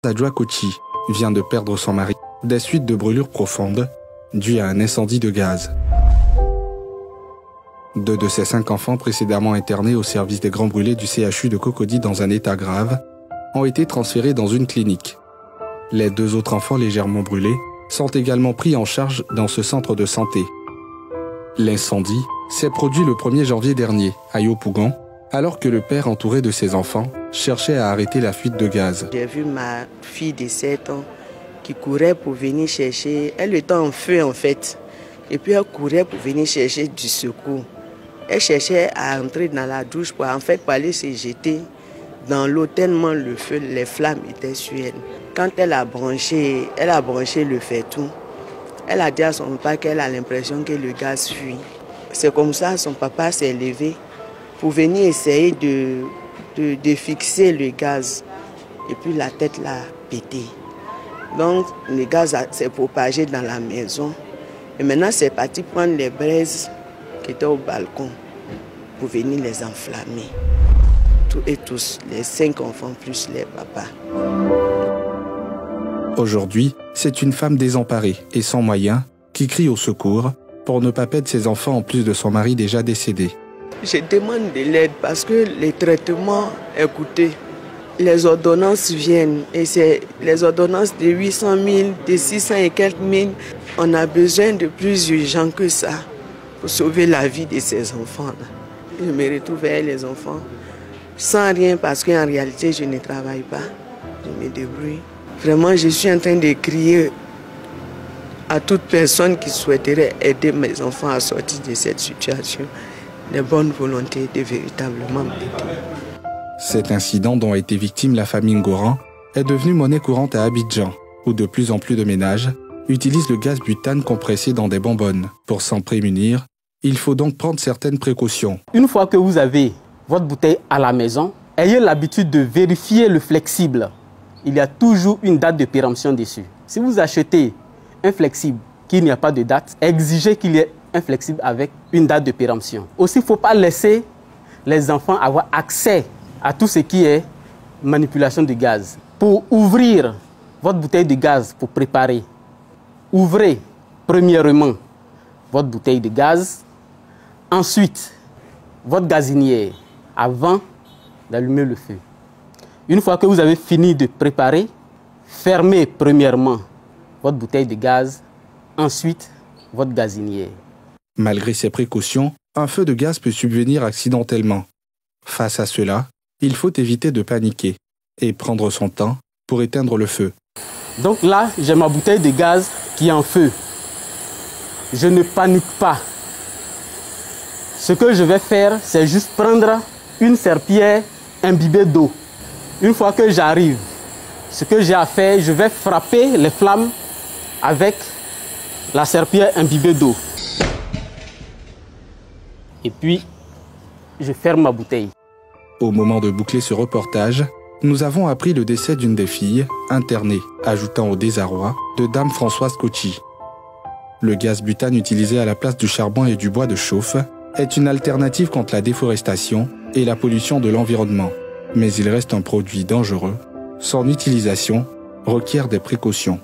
Adjoa Kochi vient de perdre son mari des suites de brûlures profondes dues à un incendie de gaz. 2 de ses 5 enfants précédemment internés au service des grands brûlés du CHU de Cocody dans un état grave ont été transférés dans une clinique. Les 2 autres enfants légèrement brûlés sont également pris en charge dans ce centre de santé. L'incendie s'est produit le 1er janvier dernier à Yopougon, alors que le père entouré de ses enfants cherchait à arrêter la fuite de gaz. J'ai vu ma fille de 7 ans qui courait pour venir chercher, elle était en feu en fait, et puis elle courait pour venir chercher du secours. Elle cherchait à entrer dans la douche pour aller se jeter dans l'eau tellement le feu, les flammes étaient sur elle. Quand elle a branché le fait-tout, elle a dit à son papa qu'elle a l'impression que le gaz fuit. C'est comme ça son papa s'est levé pour venir essayer de fixer le gaz. Et puis la tête l'a pété. Donc le gaz s'est propagé dans la maison. Et maintenant c'est parti prendre les braises qui étaient au balcon pour venir les enflammer. Tous et tous, les 5 enfants plus les papas. Aujourd'hui, c'est une femme désemparée et sans moyens qui crie au secours pour ne pas perdre ses enfants en plus de son mari déjà décédé. Je demande de l'aide parce que les traitements, écoutez, les ordonnances viennent et c'est les ordonnances de 800 000, de 600 et quelques mille. On a besoin de plus urgent que ça pour sauver la vie de ces enfants-là. Je me retrouve avec les enfants sans rien parce qu'en réalité, je ne travaille pas. Je me débrouille. Vraiment, je suis en train de crier à toute personne qui souhaiterait aider mes enfants à sortir de cette situation. De bonne volonté de véritablement m'aider. Cet incident dont a été victime la famille Ngoran est devenu monnaie courante à Abidjan, où de plus en plus de ménages utilisent le gaz butane compressé dans des bonbonnes. Pour s'en prémunir, il faut donc prendre certaines précautions. Une fois que vous avez votre bouteille à la maison, ayez l'habitude de vérifier le flexible. Il y a toujours une date de péremption dessus. Si vous achetez un flexible qui n'y a pas de date, exigez qu'il y ait un flexible avec une date de péremption. Aussi, il ne faut pas laisser les enfants avoir accès à tout ce qui est manipulation de gaz. Pour ouvrir votre bouteille de gaz pour préparer, ouvrez premièrement votre bouteille de gaz, ensuite votre gazinière avant d'allumer le feu. Une fois que vous avez fini de préparer, fermez premièrement votre bouteille de gaz, ensuite votre gazinière. Malgré ces précautions, un feu de gaz peut subvenir accidentellement. Face à cela, il faut éviter de paniquer et prendre son temps pour éteindre le feu. Donc là, j'ai ma bouteille de gaz qui est en feu. Je ne panique pas. Ce que je vais faire, c'est juste prendre une serpillière imbibée d'eau. Une fois que j'arrive, ce que j'ai à faire, je vais frapper les flammes avec la serpillière imbibée d'eau. Et puis, je ferme ma bouteille. Au moment de boucler ce reportage, nous avons appris le décès d'une des filles internée, ajoutant au désarroi de Dame Françoise Kochi. Le gaz butane utilisé à la place du charbon et du bois de chauffe est une alternative contre la déforestation et la pollution de l'environnement. Mais il reste un produit dangereux. Son utilisation requiert des précautions.